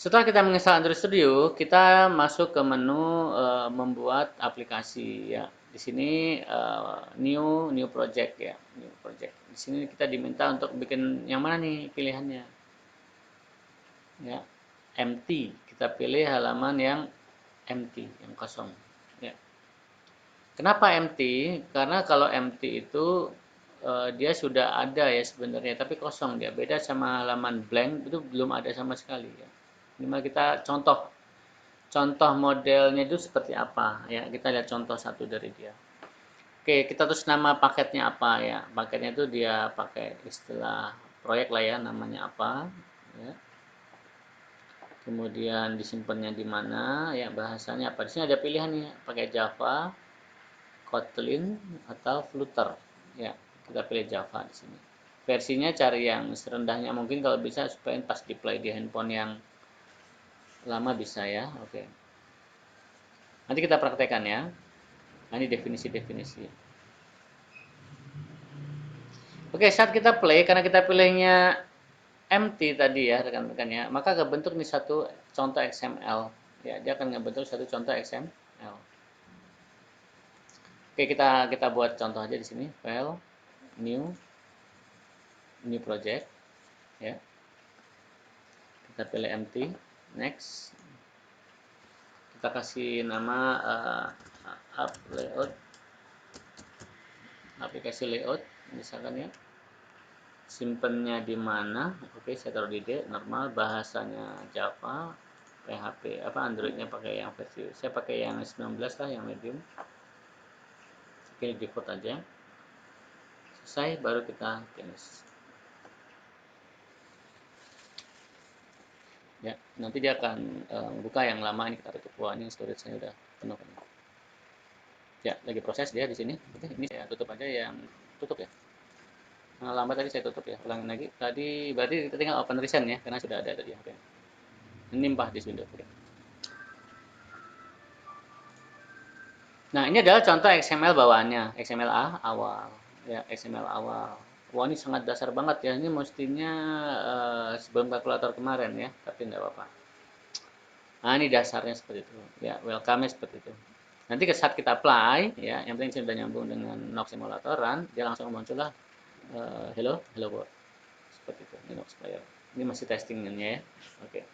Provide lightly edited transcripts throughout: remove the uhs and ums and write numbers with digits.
Setelah kita menginstal Android Studio, kita masuk ke menu membuat aplikasi ya. Di sini new project ya, new project. Di sini kita diminta untuk bikin yang mana nih pilihannya? Ya, empty. Kita pilih halaman yang empty, yang kosong. Ya. Kenapa empty? Karena kalau empty itu dia sudah ada ya sebenarnya, tapi kosong dia. Beda sama halaman blank itu belum ada sama sekali ya. Ini mah kita contoh modelnya itu seperti apa ya, kita lihat contoh satu dari dia. Oke, kita terus nama paketnya apa ya, paketnya itu dia pakai istilah proyek lah ya, namanya apa ya, kemudian disimpannya di mana ya, bahasanya apa. Di sini ada pilihan nih, pakai Java, Kotlin atau Flutter ya. Kita pilih Java di sini, versinya cari yang serendahnya mungkin kalau bisa supaya pas di play di handphone yang lama bisa ya. Oke, nanti kita praktekkan ya. Nah, ini definisi-definisi. Oke, saat kita play, karena kita pilihnya empty tadi ya rekan-rekan ya, maka kebentuk nih satu contoh XML. Ya, dia akan ngebentuk satu contoh XML. Oke, kita buat contoh aja di sini. File, new project. Ya, kita pilih empty. Next. Kita kasih nama app layout, aplikasi layout, misalkan ya. Simpennya di mana? Oke, saya taruh di D, normal, bahasanya Java, PHP apa Androidnya pakai yang versi, saya pakai yang 19 lah, yang medium. Oke, default aja. Selesai, baru kita finish. Ya, nanti dia akan buka yang lama. Ini kita tutup. Wah, ini storage saya udah penuh. Ya, lagi proses dia di sini. Oke, ini saya tutup aja yang tutup ya. Nah, lambat tadi saya tutup ya. Ulangin lagi. Tadi berarti kita tinggal open recent ya, karena sudah ada tadi. Oke. Nimpah di Windows. Oke. Nah, ini adalah contoh XML bawaannya, XML awal, ya XML awal. Wah, ini sangat dasar banget ya. Ini mestinya sebelum kalkulator kemarin ya, tapi nggak apa-apa. Nah, ini dasarnya seperti itu. Ya, welcome-nya seperti itu. Nanti saat kita apply, ya, yang penting sudah nyambung dengan Nox Simulatoran, dia langsung muncul lah, hello world. Seperti itu, ini Nox Player. Ini masih testingnya ya. Oke.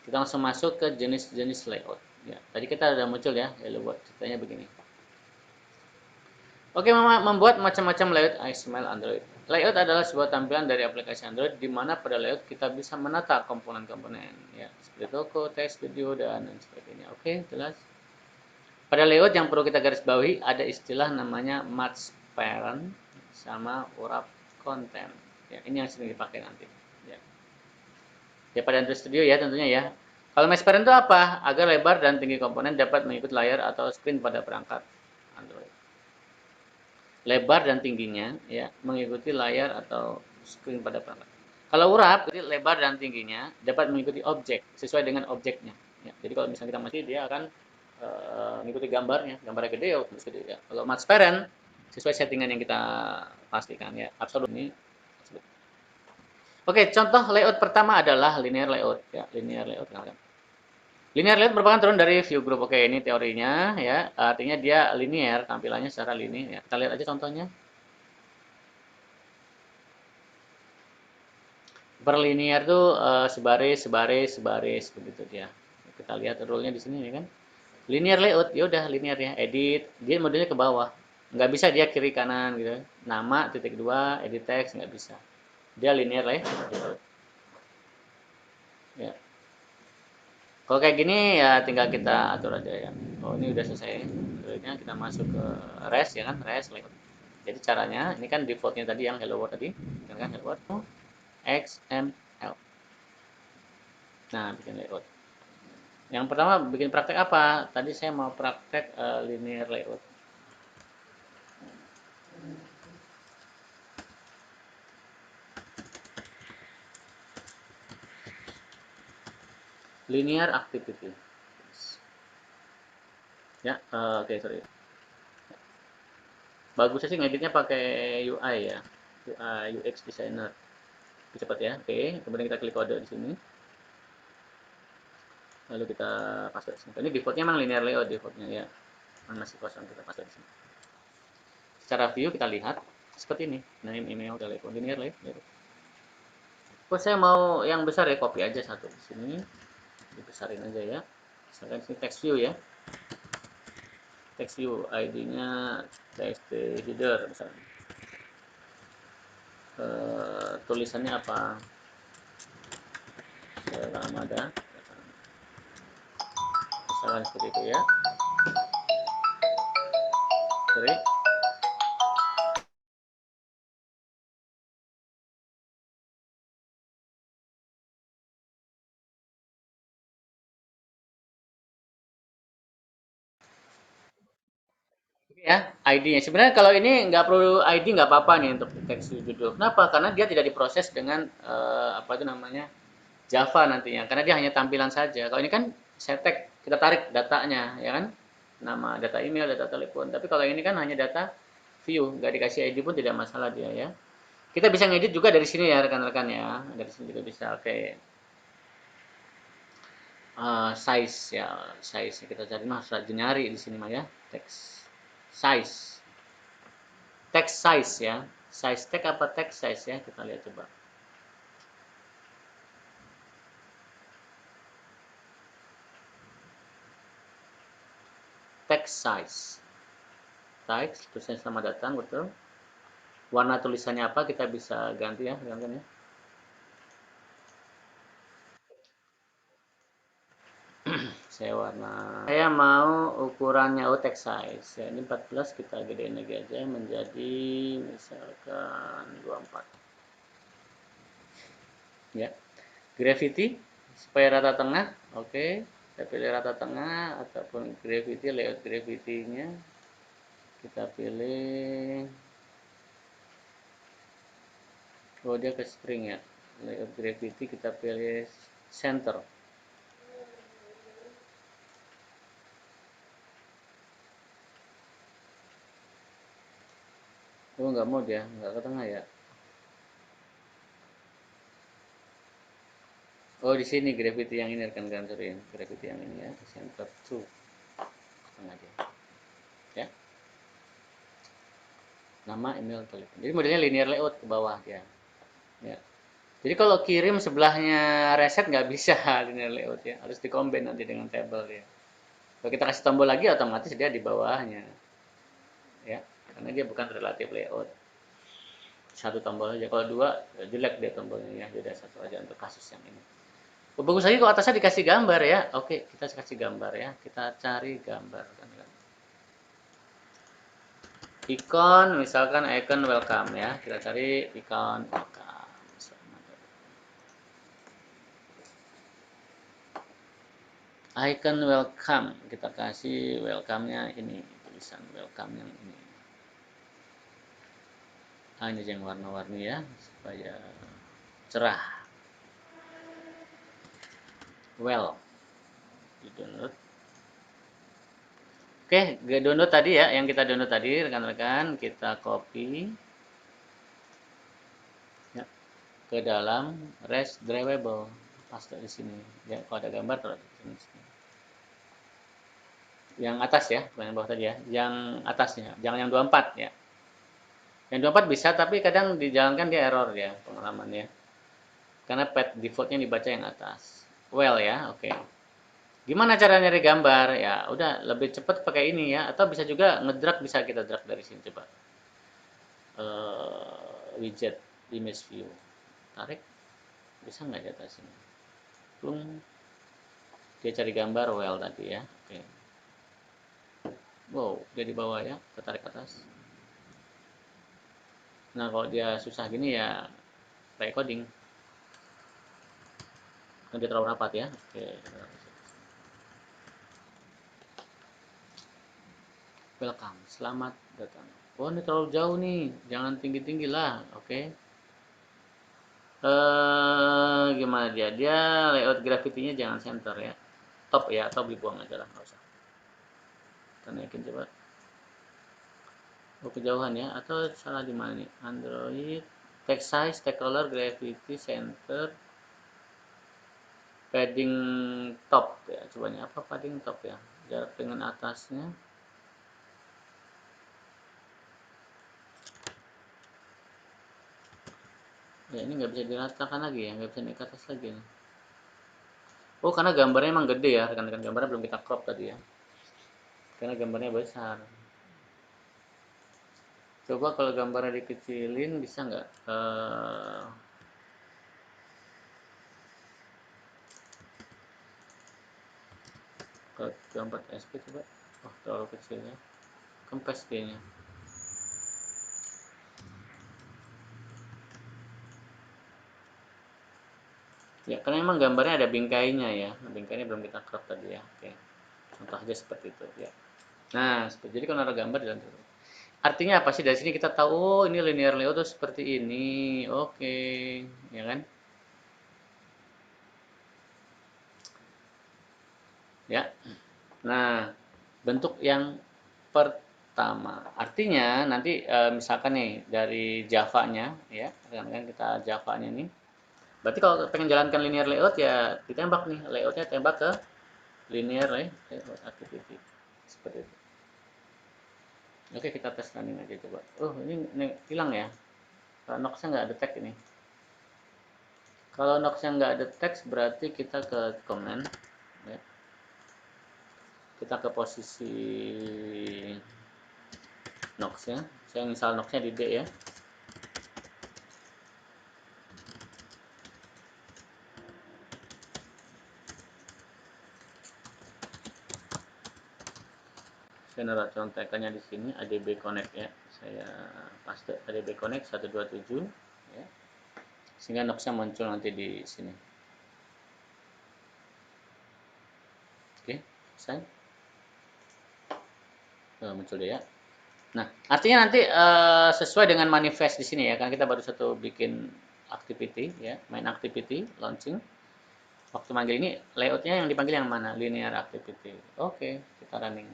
Kita langsung masuk ke jenis-jenis layout. Ya, tadi kita udah muncul ya, hello world. Ceritanya begini. Oke, membuat macam-macam layout XML Android. Layout adalah sebuah tampilan dari aplikasi Android di mana pada layout kita bisa menata komponen-komponen ya, seperti toko, teks, video dan lain sebagainya. Oke, jelas. Pada layout yang perlu kita garis bawahi ada istilah namanya match parent sama wrap content. Ya, ini yang sering dipakai nanti. Ya. Ya pada Android Studio ya tentunya ya. Kalau match parent itu apa? Agar lebar dan tinggi komponen dapat mengikuti layar atau screen pada perangkat Android. Lebar dan tingginya ya mengikuti layar atau screen pada perangkat. Kalau urap, jadi lebar dan tingginya dapat mengikuti objek sesuai dengan objeknya. Ya, jadi kalau misalnya kita mati, dia akan mengikuti gambarnya. Gambarnya gede ya otomatis gede ya. Kalau transparent sesuai settingan yang kita pastikan ya. Absolut ini. Oke, contoh layout pertama adalah linear layout ya. Linear layout. Linear layout merupakan turun dari view group. Oke, ini teorinya ya. Artinya dia linear, tampilannya secara linear. Kita lihat aja contohnya. Berlinear tuh sebaris, sebaris, sebaris begitu dia. Kita lihat rule-nya di sini kan. Linear layout, ya udah linear ya. Edit, dia modelnya ke bawah. Nggak bisa dia kiri kanan gitu. Nama titik dua, edit text nggak bisa. Dia linear layout. Ya. Kalau kayak gini ya tinggal kita atur aja ya. Oh, ini udah selesai. Layoutnya kita masuk ke rest ya kan, rest layout. Jadi caranya, ini kan defaultnya tadi yang hello world tadi, kan hello world XML. Nah, bikin layout. Yang pertama bikin praktek apa? Tadi saya mau praktek linear layout. Linear activity. Ya, oke sorry. Bagusnya sih ngeditnya pakai UI ya, UI UX designer. Cepat ya. Oke, kemudian kita klik kode di sini. Lalu kita pasang di sini. Ini defaultnya memang linear layout defaultnya ya. Masih kosong, kita pasang di sini. Secara view kita lihat seperti ini. Name email telepon linear layout. Oh, saya mau yang besar ya, copy aja satu di sini. Dibesarin aja ya. Misalkan sini text view ya. Text view ID-nya text header misalnya. Tulisannya apa? Ramadan. Misalkan seperti itu ya. Oke. Ya, ID-nya. Sebenarnya kalau ini nggak perlu ID nggak apa-apa nih untuk teks judul. Kenapa? Karena dia tidak diproses dengan apa itu namanya Java nantinya. Karena dia hanya tampilan saja. Kalau ini kan saya tag, kita tarik datanya, ya kan? Nama, data email, data telepon. Tapi kalau ini kan hanya data view, nggak dikasih ID pun tidak masalah dia ya. Kita bisa ngedit juga dari sini ya rekan-rekan ya. Dari sini juga bisa. Oke. Size ya, size kita cari mah harus nyari di sini mah ya. Text size. Text size ya. Size tag apa text size ya? Kita lihat coba. Text size. Text tulisannya selamat datang, betul. Warna tulisannya apa kita bisa ganti ya, ganti ya. Saya mau ukurannya text size ya, ini 14 kita gedein lagi aja menjadi misalkan 24 ya. Gravity supaya rata tengah, oke. Kita pilih rata tengah ataupun gravity, layout gravity-nya kita pilih, oh dia ke string ya. Layout gravity kita pilih center. Oh nggak mau dia, nggak ke tengah ya. Oh di sini gravity yang ini rekan kantorin, gravity yang ini ya, center to tengah dia. Ya, nama, email, telepon. Jadi modelnya linear layout ke bawah dia. Ya. Jadi kalau kirim sebelahnya reset nggak bisa linear layout ya, harus dikombin nanti dengan table ya. Kalau kita kasih tombol lagi otomatis dia di bawahnya. Ya, karena dia bukan relative layout. Satu tombol aja. Kalau dua jelek dia tombolnya ya. Beda satu aja untuk kasus yang ini. Oh, bagus lagi kalau atasnya dikasih gambar ya. Oke, kita kasih gambar ya. Kita cari gambar kan. Icon misalkan icon welcome ya. Kita cari icon welcome. Icon welcome kita kasih welcome-nya ini, tulisan welcome yang ini. Hanya yang warna-warni ya supaya cerah. Well, di download. Oke, download tadi ya, yang kita download tadi rekan-rekan kita copy ya, ke dalam res drivable, paste di sini ya. Kalau ada gambar taruh di sini. Yang atas ya, bukan yang bawah tadi ya, yang atasnya, jangan yang 24 ya. Yang 24 bisa, tapi kadang dijalankan dia error ya pengalamannya. Karena pad defaultnya dibaca yang atas. Well ya, oke. Gimana cara nyari gambar? Ya, udah lebih cepat pakai ini ya. Atau bisa juga ngedrag, bisa kita drag dari sini coba. Widget image view. Tarik, bisa nggak di atas ini? Plung. Dia cari gambar well tadi ya. Oke. Wow, dia di bawah ya. Kita tarik ke atas. Nah, kalau dia susah gini ya pakai coding. Nanti terlalu rapat ya. Oke. Welcome, selamat datang. Oh, ini terlalu jauh nih. Jangan tinggi-tinggi lah. Oke. Gimana dia? Dia layout graffiti-nya jangan center ya. Top ya, top dibuang aja lah, nggak usah. Kita naikin coba. Oh, kejauhan ya. Atau salah di mana nih? Android, text size, text color, gravity, center. padding top ya, cobanya apa padding top ya, jarak dengan atasnya. Ya ini nggak bisa diratakan lagi ya, nggak bisa naik ke atas lagi nih. Oh karena gambarnya emang gede ya rekan-rekan, gambarnya belum kita crop tadi ya, karena gambarnya besar. Coba kalau gambarnya dikecilin bisa nggak? Ke gambar SP coba. Oh terlalu kecil ya, kempes kayaknya. Ya karena emang gambarnya ada bingkainya ya, bingkainya belum kita crop tadi ya. Oke, contoh aja seperti itu ya. Nah jadi kalau naruh gambar di dalam itu, artinya apa sih dari sini kita tahu, oh ini linear layout tuh seperti ini. Oke, ya kan? Ya. Nah, bentuk yang pertama. Artinya nanti misalkan nih dari Java-nya ya, kan kita Java-nya nih. Berarti kalau pengen jalankan linear layout ya ditembak nih, layoutnya tembak ke linear layout activity. Seperti itu. Oke, kita tes running aja coba. Oh, ini hilang ya. Kalau Nox-nya nggak ada tag ini. Kalau Nox-nya nggak ada teks berarti kita ke command ya. Kita ke posisi Nox-nya. Saya misal Nox-nya di D ya. Saya naruh contekannya di sini ADB Connect ya. Saya paste ADB Connect 127 ya. Sehingga Nox-nya muncul nanti di sini. Oke, selesai. Muncul deh ya. Nah, artinya nanti sesuai dengan manifest di sini ya, kan kita baru satu bikin activity ya, main activity launching. Waktu manggil ini layoutnya yang dipanggil yang mana? Linear activity. Oke, kita running.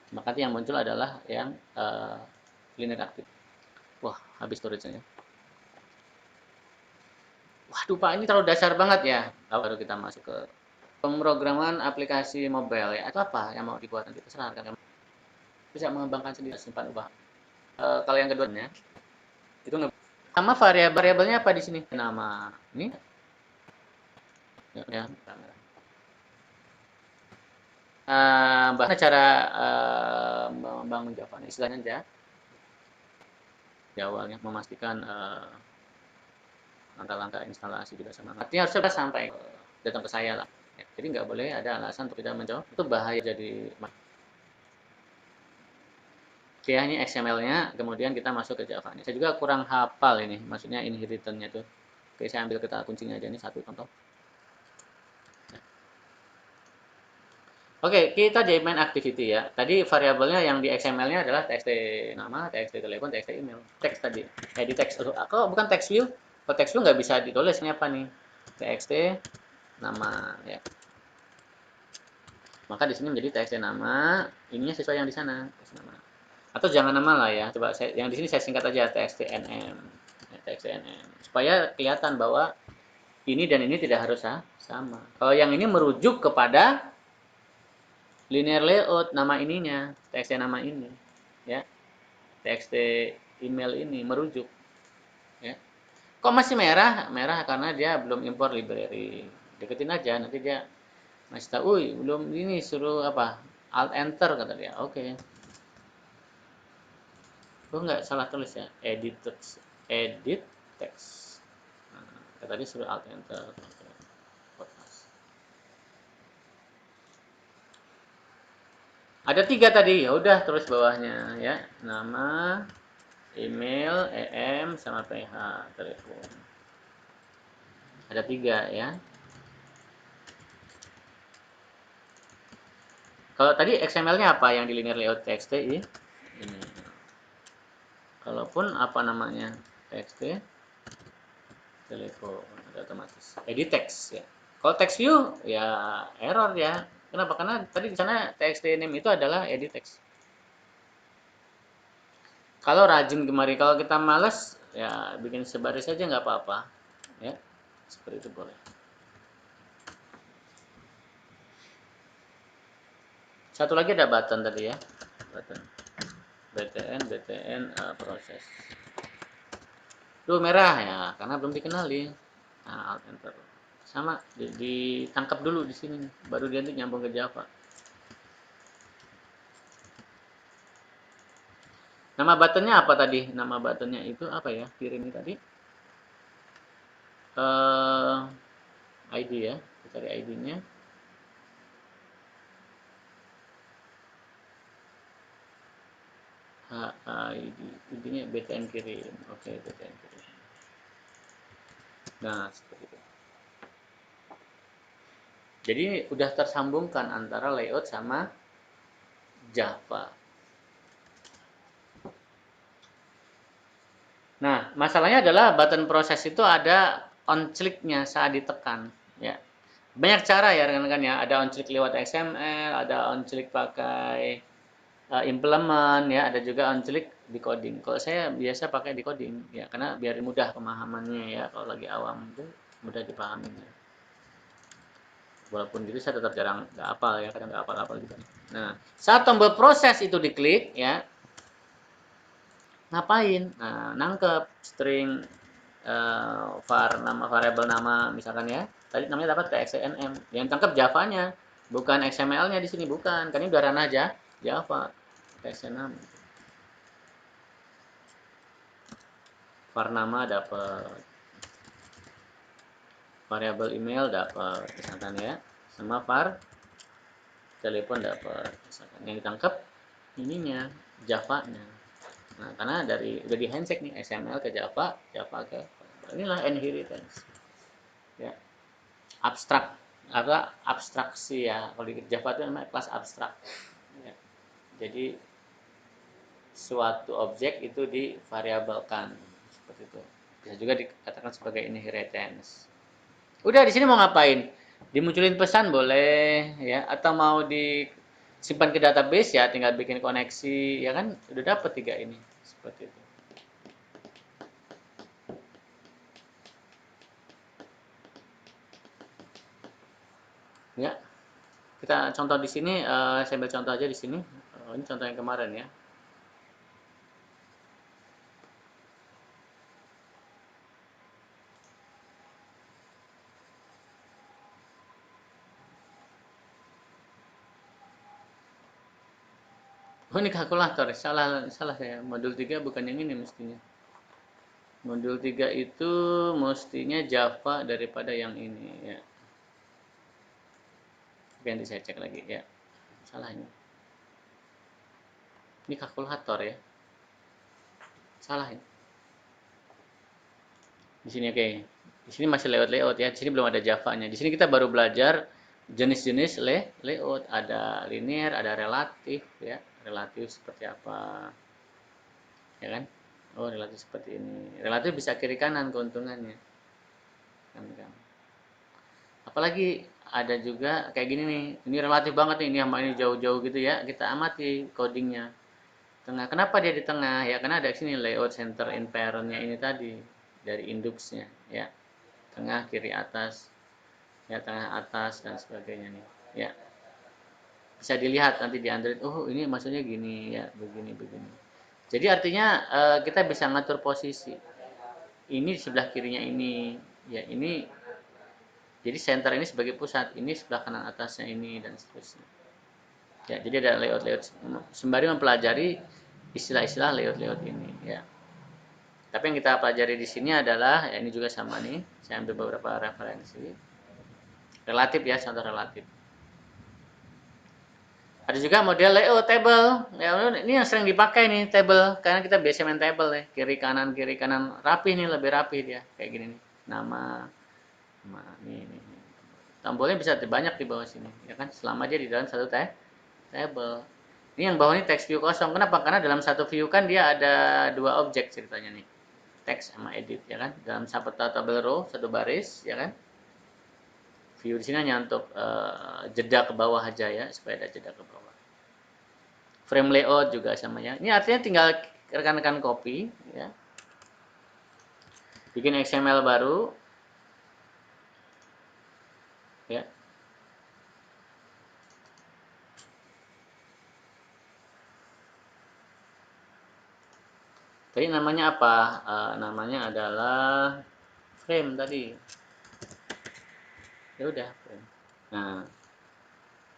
Maka yang muncul adalah yang linear activity. Wah, habis storage-nya. Waduh Pak, ini terlalu dasar banget ya. Baru kita masuk ke pemrograman aplikasi mobile ya. Itu apa yang mau dibuat nanti? Terserah kan. Bisa mengembangkan sendiri, simpan ubah. Kalau yang keduanya, itu sama variabelnya apa di sini? Nama ini ya. Bahasa cara membangun Java, istilahnya aja di awalnya memastikan langkah-langkah instalasi juga sama. Artinya harusnya sampai datang ke saya lah. Ya, jadi nggak boleh ada alasan untuk tidak menjawab. Itu bahaya jadi. Oke, ini XML-nya, kemudian kita masuk ke Java-nya. Saya juga kurang hafal ini, maksudnya inheritance-nya tuh. Oke, saya ambil kata kuncinya aja ini satu contoh. Oke, kita di main activity ya. Tadi variabelnya yang di XML-nya adalah txt nama, txt telepon, txt email. Teks tadi. Di teks. Kok bukan text view? Kalau text view nggak bisa ditulis, ini apa nih? Txt nama ya. Maka di sini menjadi txt nama, ininya sesuai yang di sana, txt nama. Atau jangan nama lah ya. Coba yang di sini saya singkat aja txtnm. Ya, txtnm. Supaya kelihatan bahwa ini dan ini tidak harus sama. Kalau yang ini merujuk kepada linear layout nama ininya, txt nama ini, ya, txt email ini merujuk, ya. Kok masih merah? Merah karena dia belum import library. Deketin aja, nanti dia masih tahu, belum ini suruh apa? Alt enter kata dia. Oke. Oh nggak salah tulis ya, edit text, edit text. Nah, tadi suruh alt enter. Ada 3 tadi, ya udah terus bawahnya ya, nama, email, em sama ph telepon. Ada 3 ya. Kalau tadi XML-nya apa yang di linear layout txt ini? Kalaupun apa namanya txt telepon ada otomatis. Edit text ya. Kalau text view ya error ya. Kenapa? Karena tadi di sana txt name itu adalah edit text. Kalau rajin kemari, kalau kita males ya bikin sebaris saja nggak apa-apa ya, seperti itu boleh. Satu lagi ada button tadi ya, button btn proses. Tuh merah ya, karena belum dikenali. Nah, alt enter. Sama ditangkap dulu di sini, baru dia nyambung ke Java. Nama buttonnya apa tadi? Nama buttonnya itu apa ya? Kirim ini tadi. ID ya, kita cari ID-nya. ID, ID-nya btn kirim. Oke, btn kirim. Nah, seperti itu. Jadi udah tersambungkan antara layout sama Java. Nah, masalahnya adalah button proses itu ada on click-nya saat ditekan, ya. Banyak cara ya rekan-rekan ya. Ada on click lewat XML, ada on click pakai implement ya, ada juga on click di coding. Kalau saya biasa pakai di coding ya, karena biar mudah pemahamannya ya. Kalau lagi awam itu mudah dipahami. Ya. Walaupun gitu saya tetap jarang nggak hafal ya, kadang nggak hafal-hafal gitu. Nah, saat tombol proses itu diklik ya, ngapain? Nah, nangkep string var nama variabel nama misalkan ya. Tadi namanya dapat txnm. Yang tangkap Java-nya, bukan XML-nya di sini bukan. Kan ini udah ranah aja Java. txnm. Var nama dapat. Variabel email dapat misalkan ya. Sama var telepon dapat misalkan. Yang ditangkap ininya Java-nya. Nah, karena udah di handshake nih XML ke Java, Java ke inilah inheritance. Ya. Abstrak apa abstraksi ya, kalau di Java itu namanya kelas abstrak ya. Jadi suatu objek itu divariabelkan seperti itu, bisa juga dikatakan sebagai inheritance. Udah di sini mau ngapain, dimunculin pesan boleh ya, atau mau disimpan ke database ya tinggal bikin koneksi ya kan, udah dapet 3 ini seperti itu ya. Kita contoh di sini, saya ambil contoh aja di sini. Ini contoh yang kemarin ya. Oh ini kalkulator, salah saya. Modul 3 bukan yang ini mestinya. Modul 3 itu mestinya Java daripada yang ini ya. Nanti saya cek lagi ya. Salah ini. Ini kalkulator ya. Salah ini. Di sini oke. Di sini masih layout ya. Di sini belum ada Java-nya. Di sini kita baru belajar jenis-jenis layout. Ada linear, ada relatif ya. Relatif seperti apa? Ya kan? Oh, relatif seperti ini. Relatif bisa kiri kanan keuntungannya. Kan. Apalagi ada juga kayak gini nih. Ini relatif banget nih, ini sama ini jauh-jauh gitu ya. Kita amati codingnya. Tengah. Kenapa dia di tengah? Ya karena ada sini layout center in parent-nya ini tadi dari induksnya ya. Tengah, kiri, atas. Ya, tengah, atas dan sebagainya nih. Ya. Bisa dilihat nanti di Android. Oh, ini maksudnya gini ya, begini begini. Jadi artinya kita bisa ngatur posisi. Ini di sebelah kirinya ini, ya ini. Jadi center ini sebagai pusat, ini sebelah kanan atasnya ini dan seterusnya. Ya, jadi ada layout-layout sembari mempelajari istilah-istilah layout-layout ini ya. Tapi yang kita pelajari di sini adalah ya ini juga sama nih. Saya ambil beberapa referensi. Relatif ya, contoh relatif. Ada juga model layout table. Ya, ini yang sering dipakai nih table karena kita biasa main table ya. Kiri kanan rapi nih, lebih rapi dia kayak gini nih. Nama nih. Tombolnya bisa banyak di bawah sini ya kan, selama dia di dalam satu table. Ini yang bawah ini text view kosong. Kenapa? Karena dalam satu view kan dia ada 2 objek ceritanya nih. Text sama edit ya kan. Dalam satu tabel row, satu baris ya kan. View di sini hanya untuk jeda ke bawah aja ya, supaya ada jeda ke bawah. Frame layout juga sama ya. Ini artinya tinggal rekan-rekan copy ya. Bikin XML baru ya. Tadi namanya apa? Namanya adalah frame tadi. Ya udah, frame. Nah,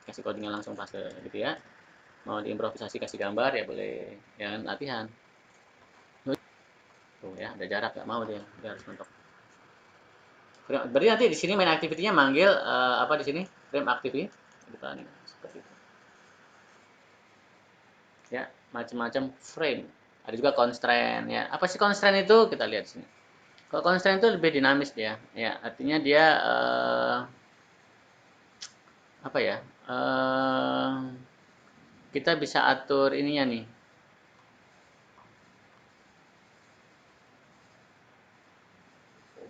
kasih codingnya langsung pas gitu ya. Mau diimprovisasi kasih gambar ya boleh, ya kan, latihan. Tuh ya, ada jarak nggak mau dia harus mentok. Berarti nanti di sini main activity-nya manggil apa di sini? Frame activity. Kita nih seperti itu. Ya, macam-macam frame. Ada juga constraint ya. Apa sih constraint itu? Kita lihat sini. Kalau constraint itu lebih dinamis dia. Ya, artinya dia apa ya? Kita bisa atur ininya nih.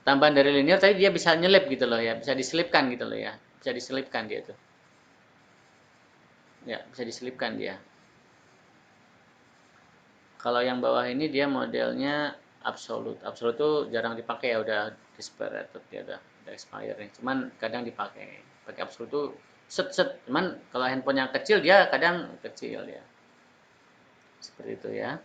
Tambahan dari linear tadi dia bisa nyelip gitu loh ya, bisa diselipkan gitu loh ya. Bisa diselipkan dia tuh. Ya, bisa diselipkan dia. Kalau yang bawah ini dia modelnya absolute. Absolute tuh jarang dipakai ya, udah disparated ya, udah expire nih. Cuman kadang dipakai. Pakai absolute tuh set set. Cuman kalau handphone yang kecil dia kadang kecil ya. Seperti itu ya.